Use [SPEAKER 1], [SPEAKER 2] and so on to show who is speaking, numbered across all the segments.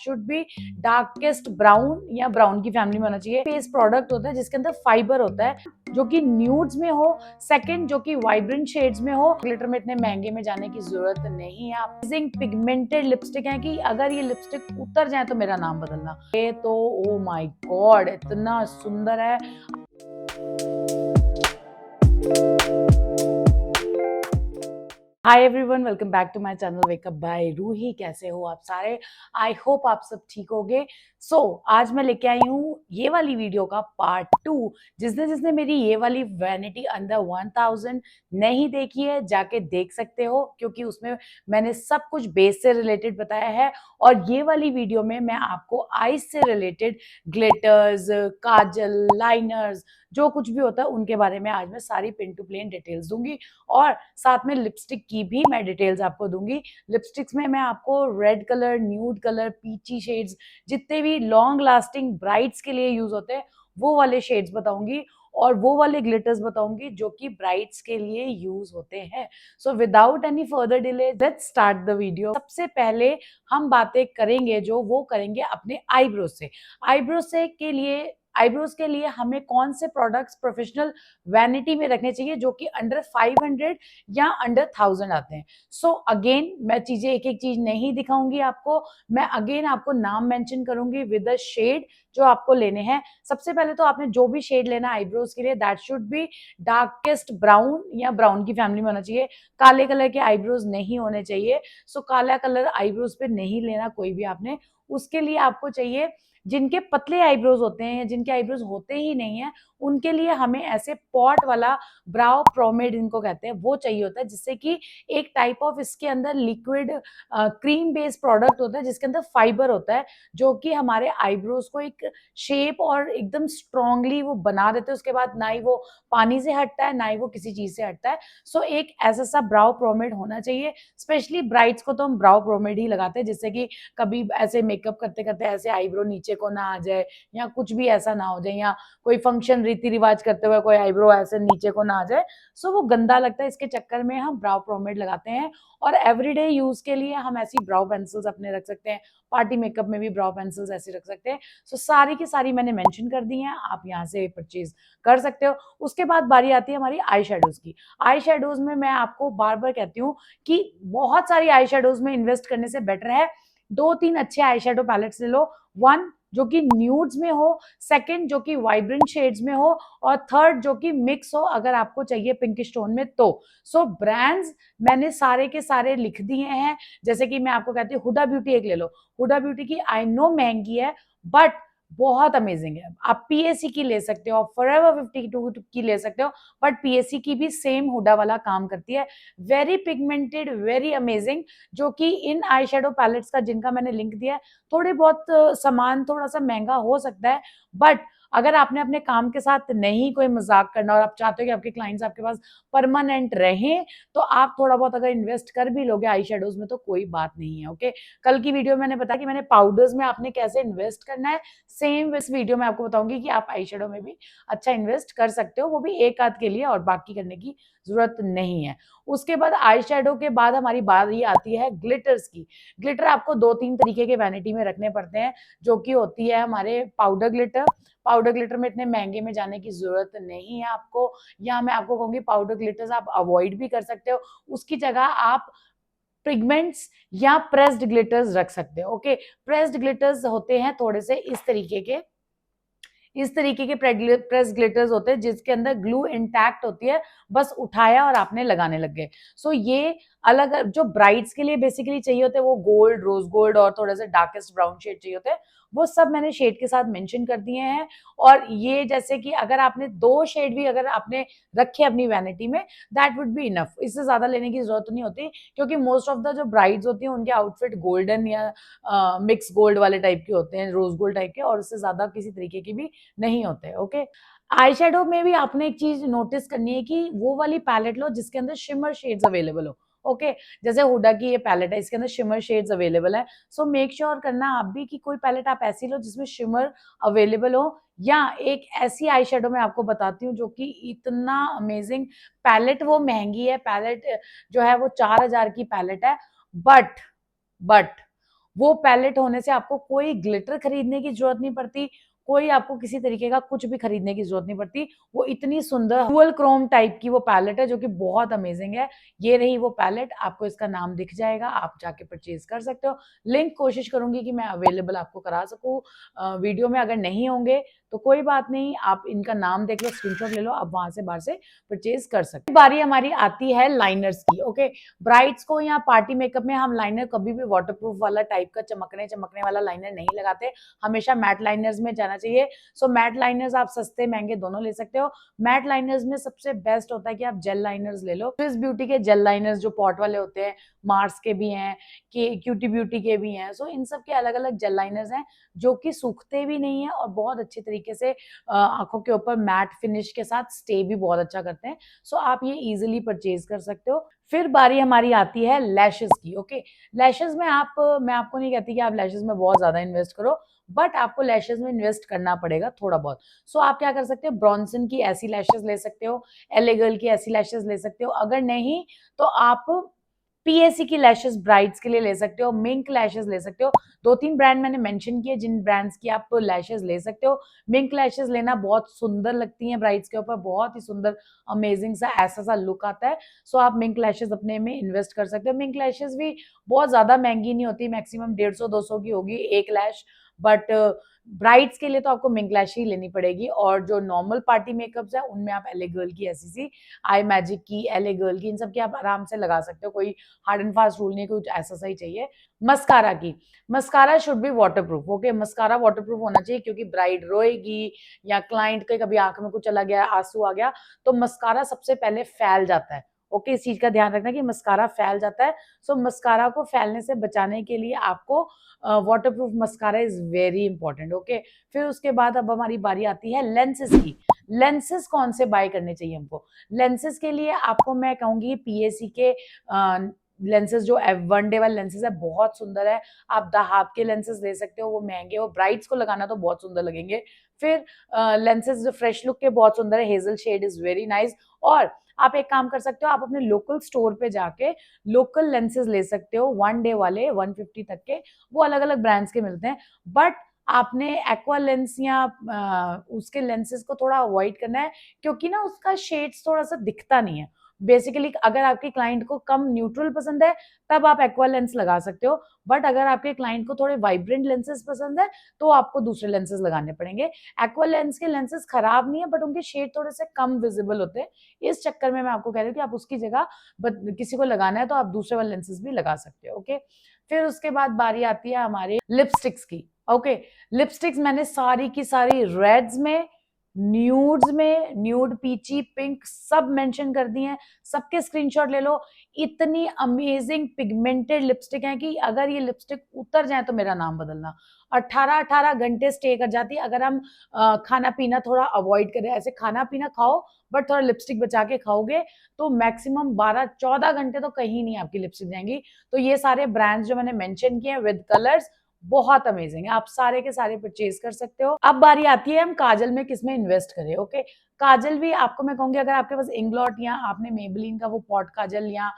[SPEAKER 1] Should be darkest brown या brown की family में होना चाहिए। फेस प्रोडक्ट होता है जिसके अंदर फाइबर होता है, जो कि न्यूड्स में हो। सेकंड, जो कि वाइब्रेंट शेड्स में हो। ग्लिटर में इतने महंगे में जाने की जरूरत नहीं है। आप पिगमेंटेड लिपस्टिक है कि अगर ये लिपस्टिक उतर जाए तो मेरा नाम बदलना। ये तो ओ माय गॉड इतना सुंदर है। Hi everyone, welcome back to my channel wake up by Roohi. कैसे हो आप सारे? आई होप आप सब ठीक होगे। आज मैं लेके आई हूँ ये वाली वीडियो का पार्ट 2। जिसने जिसने मेरी ये वाली वैनिटी अंडर 1000 नहीं देखी है जाके देख सकते हो, क्योंकि उसमें मैंने सब कुछ बेस से रिलेटेड बताया है। और ये वाली वीडियो में मैं आपको आईज से रिलेटेड ग्लिटर्स, काजल, लाइनर्स, जो कुछ भी होता है उनके बारे में आज मैं सारी पिन टू प्लेन डिटेल्स दूंगी। और साथ में लिपस्टिक की भी मैं डिटेल्स आपको दूंगी। लिपस्टिक्स में मैं आपको red colour, nude colour, peachy shades, जितने भी लॉन्ग लास्टिंग ब्राइड्स के लिए यूज होते हैं वो वाले शेड्स बताऊंगी। और वो वाले ग्लिटर्स बताऊंगी जो कि ब्राइड्स के लिए यूज होते हैं। So without any further delay let's start the video. सबसे पहले हम बातें करेंगे जो वो करेंगे अपने आईब्रोज से। आईब्रोज के लिए हमें कौन से प्रोडक्ट्स प्रोफेशनल वैनिटी में रखने चाहिए जो कि अंडर 500 या अंडर 1000 आते हैं। अगेन मैं चीजें एक एक चीज नहीं दिखाऊंगी आपको। मैं अगेन आपको नाम मेंशन करूंगी विद द शेड जो आपको लेने हैं। सबसे पहले तो आपने जो भी शेड लेना आईब्रोज के लिए that should be darkest brown या ब्राउन की फैमिली में होना चाहिए। काले कलर के आईब्रोज नहीं होने चाहिए। काला कलर आईब्रोज पे नहीं लेना कोई भी आपने। उसके लिए आपको चाहिए, जिनके पतले आईब्रोज होते हैं, जिनके आईब्रोज होते ही नहीं है, उनके लिए हमें ऐसे पॉट वाला ब्राउ प्रोमेड इनको कहते हैं वो चाहिए होता है, जिससे कि एक टाइप ऑफ इसके अंदर लिक्विड क्रीम बेस्ड प्रोडक्ट होता है जिसके अंदर फाइबर होता है, जो कि हमारे आईब्रोज को एक शेप और एकदम स्ट्रांगली वो बना देते हैं। उसके बाद ना ही वो पानी से हटता है ना ही वो किसी चीज से हटता है। एक ऐसा सा ब्राउ प्रोमेड होना चाहिए। स्पेशली ब्राइड्स को तो हम ब्राउ प्रोमेड ही लगाते हैं, जिससे कि कभी ऐसे मेकअप करते करते ऐसे आईब्रो नीचे को ना आ जाए या कुछ भी ऐसा ना हो जाए, या कोई फंक्शन रीति रिवाज करते हुए कोई आईब्रो ऐसे नीचे को ना आ जाए। वो गंदा लगता है। इसके चक्कर में हम ब्राउ प्रोमेड लगाते हैं। और एवरीडे यूज के लिए हम ऐसी ब्राउ पेंसिल्स अपने रख सकते हैं। पार्टी मेकअप में भी ब्राउ पेंसिल्स ऐसे रख सकते हैं। सारी की सारी मैंने मेंशन कर दी हैं, आप यहाँ से परचेज कर सकते हो। उसके बाद बारी आती है हमारी आई शेडोज की। आई शेडोज में मैं आपको बार बार कहती हूँ कि बहुत सारी आई शेडोज में इन्वेस्ट करने से बेटर है 2-3 अच्छे आई शेडो पैलेट्स ले लो। वन जो कि न्यूड्स में हो, सेकंड जो कि वाइब्रेंट शेड्स में हो, और थर्ड जो कि मिक्स हो अगर आपको चाहिए पिंकिश टोन में तो। ब्रांड्स मैंने सारे के सारे लिख दिए हैं। जैसे कि मैं आपको कहती हूँ हुडा ब्यूटी एक ले लो। हुडा ब्यूटी की आई नो महंगी है बट बहुत अमेजिंग है। आप पीएससी की ले सकते हो, फॉरएवर 52 की ले सकते हो, बट पीएससी की भी सेम हुडा वाला काम करती है। Very pigmented, very amazing. जो कि इन आई शेडो पैलेट्स का जिनका मैंने लिंक दिया है, थोड़े बहुत सामान थोड़ा सा महंगा हो सकता है, बट अगर आपने अपने काम के साथ नहीं कोई मजाक करना और आप चाहते हो कि आपके क्लाइंट्स आपके पास परमानेंट रहें, तो आप थोड़ा बहुत अगर इन्वेस्ट कर भी लोगे आई शेडोज में तो कोई बात नहीं है। ओके, कल की वीडियो में मैंने बताया कि मैंने पाउडर्स में आपने कैसे इन्वेस्ट करना है। सेम इस वीडियो में आपको बताऊंगी कि आप आई शेडो में भी अच्छा इन्वेस्ट कर सकते हो, वो भी एक आध के लिए, और बाकी करने की जरूरत नहीं है। उसके बाद आई शेडो के बाद हमारी बारी आती है ग्लिटर्स की। ग्लिटर आपको 2-3 तरीके के वैनिटी में रखने पड़ते हैं, जो कि होती है हमारे पाउडर ग्लिटर। पाउडर ग्लिटर में इतने महंगे में जाने की जरूरत नहीं है आपको। या मैं आपको कहूंगी पाउडर ग्लिटर्स आप अवॉइड भी कर सकते हो। उसकी जगह आप पिगमेंट्स या प्रेस्ड ग्लिटर्स रख सकते हो। ओके, प्रेस्ड ग्लिटर्स होते हैं थोड़े से इस तरीके के प्रेस ग्लिटर्स होते हैं जिसके अंदर ग्लू इंटैक्ट होती है, बस उठाया और आपने लगाने लग गए। ये अलग जो ब्राइड्स के लिए बेसिकली चाहिए होते हैं वो गोल्ड, रोज गोल्ड और थोड़ा सा डार्केस्ट ब्राउन शेड चाहिए होते हैं, वो सब मैंने शेड के साथ मेंशन कर दिए हैं। और ये जैसे कि अगर आपने 2 शेड भी अगर आपने रखे अपनी वैनिटी में दैट वुड बी इनफ। इससे ज्यादा लेने की जरूरत नहीं होती, क्योंकि मोस्ट ऑफ द जो ब्राइड्स होती हैं उनके आउटफिट गोल्डन या मिक्स गोल्ड वाले टाइप के होते हैं, रोज गोल्ड टाइप के, और उससे ज्यादा किसी तरीके की भी नहीं होते। ओके, आई शेडो में भी आपने एक चीज नोटिस करनी है कि वो वाली पैलेट लो जिसके अंदर शिमर शेड्स अवेलेबल हो। ओके, जैसे हुडा की ये पैलेट है, इसके अंदर शिमर शेड्स अवेलेबल है। मेक श्योर करना आप भी कि कोई पैलेट आप ऐसी लो जिसमें शिमर अवेलेबल हो। या एक ऐसी आई शेडो मैं आपको बताती हूँ जो कि इतना अमेजिंग पैलेट, वो महंगी है पैलेट, जो है वो 4000 की पैलेट है, बट वो पैलेट होने से आपको कोई ग्लिटर खरीदने की जरूरत नहीं पड़ती, कोई आपको किसी तरीके का कुछ भी खरीदने की जरूरत नहीं पड़ती। वो इतनी सुंदर डुअल क्रोम टाइप की वो पैलेट है जो कि बहुत अमेजिंग है। ये रही वो पैलेट, आपको इसका नाम दिख जाएगा, आप जाके परचेज कर सकते हो। लिंक कोशिश करूंगी कि मैं अवेलेबल आपको करा सकूं वीडियो में। अगर नहीं होंगे तो कोई बात नहीं, आप इनका नाम देख लो, स्क्रीनशॉट ले लो, आप वहां से बाहर से परचेज कर सकते हो। बारी हमारी आती है लाइनर्स की। ओके, ब्राइड्स को या पार्टी मेकअप में हम लाइनर कभी भी वाटरप्रूफ वाला टाइप का चमकने चमकने वाला लाइनर नहीं लगाते, हमेशा मैट लाइनर्स में जाना चाहिए। सो मैट लाइनर्स आप सस्ते महंगे दोनों ले सकते हो। मैट लाइनर्स में सबसे बेस्ट होता है कि आप जेल लाइनर्स ले लो। स्विस ब्यूटी के जेल लाइनर्स जो पॉट वाले होते हैं, मार्स के भी हैं, क्यूटी ब्यूटी के भी हैं। सो इन सब के अलग अलग जेल लाइनर्स हैं जो कि सूखते भी नहीं है और बहुत अच्छे तरीके से आंखों के ऊपर मैट फिनिश के साथ स्टे भी बहुत अच्छा करते हैं। सो आप ये इजीली परचेज कर सकते हो। फिर बारी हमारी आती है लैशेस की। ओके, लैशेस में मैं आपको नहीं कहती कि आप लैशेस में बहुत ज्यादा इन्वेस्ट करो, बट आपको लैशेस में इन्वेस्ट करना पड़ेगा थोड़ा बहुत। सो आप क्या कर सकते हो, ब्रॉन्सन की ऐसी लैशेस ले सकते हो, एले गर्ल की ऐसी लैशेस ले सकते हो। अगर नहीं तो आप पीएसी की लैशेस ब्राइड्स के लिए ले सकते हो, मिंक लैशेस ले सकते हो। दो तीन ब्रांड मैंने मेंशन किए जिन ब्रांड्स की आप लैशेस ले सकते हो। मिंक लैशेस लेना बहुत सुंदर लगती हैं ब्राइड्स के ऊपर, बहुत ही सुंदर अमेजिंग सा ऐसा सा लुक आता है। सो आप मिंक लैशेस अपने में इन्वेस्ट कर सकते हो। मिंक लैशेस भी बहुत ज्यादा महंगी नहीं होती, मैक्सिमम 150-200 की होगी एक लैश, बट ब्राइड्स के लिए तो आपको मिंक लैश ही लेनी पड़ेगी। और जो नॉर्मल पार्टी मेकअप्स है उनमें आप एले गर्ल की ऐसी सी, आई मैजिक की, एले गर्ल की, इन सब की आप आराम से लगा सकते हो। कोई हार्ड एंड फास्ट रूल नहीं, कुछ ऐसा सा ही चाहिए। मस्कारा की, mascara should be waterproof. Okay, mascara waterproof होना चाहिए क्योंकि ब्राइड रोएगी या क्लाइंट के कभी आंख में कुछ चला गया, आंसू आ गया, तो मस्कारा सबसे पहले फैल जाता है। ओके, इस चीज का ध्यान रखना कि मस्कारा फैल जाता है। सो मस्कारा को फैलने से बचाने के लिए आपको waterproof mascara is very important. Okay, फिर उसके बाद अब हमारी बारी आती है लेंसेज की। लेंसेज कौन से बाय करने चाहिए हमको? लेंसेज के लिए आपको मैं कहूंगी पीएसी के लेंसेज जो वन डे वाले लेंसेज है बहुत सुंदर है। आप दहाब के लेंसेज ले सकते हो, वो महंगे, वो ब्राइड्स को लगाना तो बहुत सुंदर लगेंगे। फिर लेंसेज फ्रेश लुक के बहुत सुंदर है, hazel shade is very nice. और आप एक काम कर सकते हो, आप अपने लोकल स्टोर पे जाके लोकल लेंसेज ले सकते हो, वन डे वाले 150 तक के, वो अलग अलग ब्रांड्स के मिलते हैं। बट आपने एक्वा लेंस या उसके लेंसेज को थोड़ा अवॉइड करना है क्योंकि ना उसका शेड्स थोड़ा सा दिखता नहीं है। बेसिकली अगर आपके क्लाइंट को कम न्यूट्रल पसंद है तब आप एक्वा लेंस लगा सकते हो, बट अगर आपके क्लाइंट को थोड़े वाइब्रेंट लेंसेज पसंद है तो आपको दूसरे लेंसेज लगाने पड़ेंगे। एक्वा लेंस के लेंसेज खराब नहीं है बट उनके शेड थोड़े से कम विजिबल होते हैं, इस चक्कर में मैं आपको कह रही हूँ कि आप उसकी जगह किसी को लगाना है तो आप दूसरे वाले लेंसेज भी लगा सकते हो। ओके, फिर उसके बाद बारी आती है हमारे लिपस्टिक्स की। ओके, लिपस्टिक्स मैंने सारी की सारी रेड्स में, न्यूड्स में, न्यूड, पीची, पिंक सब मेंशन कर दी हैं, सबके स्क्रीनशॉट ले लो। इतनी अमेजिंग पिगमेंटेड लिपस्टिक है कि अगर ये लिपस्टिक उतर जाए तो मेरा नाम बदलना। 18-18 घंटे स्टे कर जाती है अगर हम खाना पीना थोड़ा अवॉइड करें। ऐसे खाना पीना खाओ बट थोड़ा लिपस्टिक बचा के खाओगे तो मैक्सिमम 12-14 घंटे तो कहीं नहीं आपकी लिपस्टिक जाएंगी। तो ये सारे ब्रांड्स जो मैंने मेंशन किए हैं विद कलर्स बहुत अमेजिंग है, आप सारे के सारे परचेज कर सकते हो। अब बारी आती है हम काजल में किसमें इन्वेस्ट करें। ओके, काजल भी आपको मैं कहूंगी अगर आपके पास इंग्लॉट या आपने मेबलिन का वो पॉट काजल या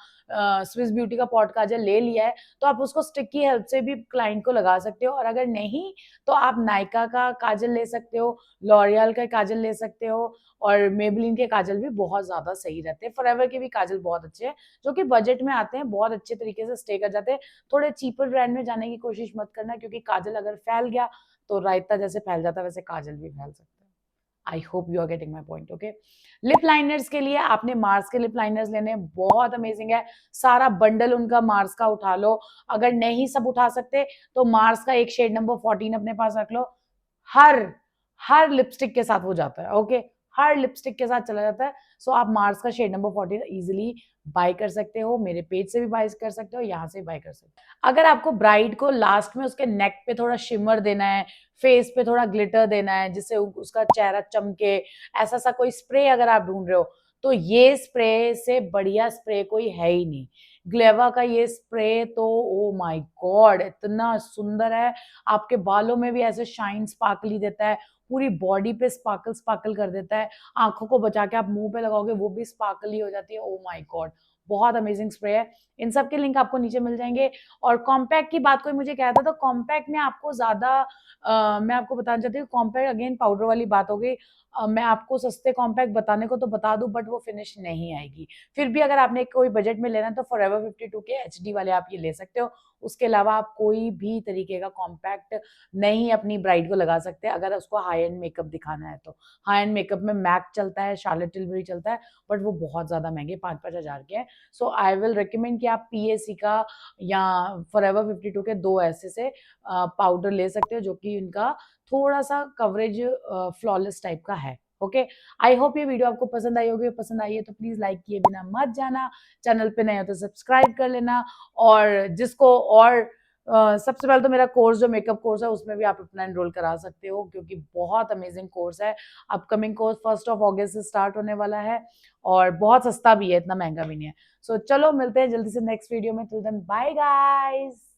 [SPEAKER 1] स्विस ब्यूटी का पॉट काजल ले लिया है तो आप उसको स्टिक की हेल्प से भी क्लाइंट को लगा सकते हो। और अगर नहीं तो आप नायका का काजल ले सकते हो, लॉरियल का काजल ले सकते हो, और मेबलिन के काजल भी बहुत ज्यादा सही रहते हैं। फॉरएवर के भी काजल बहुत अच्छे हैं जो कि बजट में आते हैं, बहुत अच्छे तरीके से स्टे कर जाते हैं। थोड़े चीपर ब्रांड में जाने की कोशिश मत करना क्योंकि काजल अगर फैल गया तो रायता जैसे फैल जाता है वैसे काजल भी फैल सकता है। I hope you are getting my point. Okay, lip liners के लिए आपने मार्स के लिप लाइनर्स लेने, बहुत अमेजिंग है, सारा बंडल उनका मार्स का उठा लो। अगर नहीं सब उठा सकते तो मार्स का एक शेड नंबर 14 अपने पास रख लो, हर हर लिपस्टिक के साथ हो जाता है। ओके, हर लिपस्टिक के साथ चला जाता है। सो आप मार्स का शेड नंबर 14 इजिली बाय कर सकते हो, मेरे पेज से भी बाय कर सकते हो, यहाँ से भी बाय कर सकते हो। अगर आपको ब्राइड को लास्ट में उसके नेक पे थोड़ा शिमर देना है, फेस पे थोड़ा ग्लिटर देना है जिससे उसका चेहरा चमके, ऐसा सा कोई स्प्रे अगर आप ढूंढ रहे हो तो ये स्प्रे से बढ़िया स्प्रे कोई है ही नहीं। ग्लेवा का ये स्प्रे तो ओ माय गॉड इतना सुंदर है, आपके बालों में भी ऐसे शाइन स्पार्कली देता है, पूरी बॉडी पे स्पार्कल स्पार्कल कर देता है, आंखों को बचा के आप मुंह पे लगाओगे वो भी स्पार्कली हो जाती है। ओ माय गॉड, बहुत अमेजिंग स्प्रे है। इन सब के लिंक आपको नीचे मिल जाएंगे। और कॉम्पैक्ट की बात कोई मुझे कहता तो कॉम्पैक्ट में आपको ज्यादा मैं आपको बताना चाहती हूँ, कॉम्पैक्ट अगेन पाउडर वाली बात हो गई। मैं आपको सस्ते कॉम्पैक्ट बताने को तो बता दूं, बट वो फिनिश नहीं आएगी। फिर भी अगर आपने कोई बजट में लेना है तो फॉरएवर 52 के एचडी वाले आप ये ले सकते हो। उसके अलावा आप कोई भी तरीके का कॉम्पैक्ट नहीं अपनी ब्राइड को लगा सकते अगर उसको हाई एंड मेकअप दिखाना है तो। हाई एंड मेकअप में मैक चलता है, शार्लेट टिलबरी चलता है, बट वो बहुत ज्यादा महंगे 5-5 हज़ार के हैं। सो आई विल रिकमेंड कि आप पीएसी का या फॉरएवर 52 के दो ऐसे से पाउडर ले सकते हो जो कि इनका थोड़ा सा कवरेज फ्लॉलेस टाइप का है। ओके, आई होप ये वीडियो आपको पसंद आई होगी। पसंद आई है तो प्लीज लाइक किए बिना मत जाना, चैनल पे नए हो तो सब्सक्राइब कर लेना। और जिसको और सबसे पहले तो मेरा कोर्स जो मेकअप कोर्स है उसमें भी आप अपना एनरोल करा सकते हो, क्योंकि बहुत अमेजिंग कोर्स है। अपकमिंग कोर्स 1 अगस्त से स्टार्ट होने वाला है और बहुत सस्ता भी है, इतना महंगा भी नहीं है। सो चलो मिलते हैं जल्दी से नेक्स्ट वीडियो में। Till then bye guys.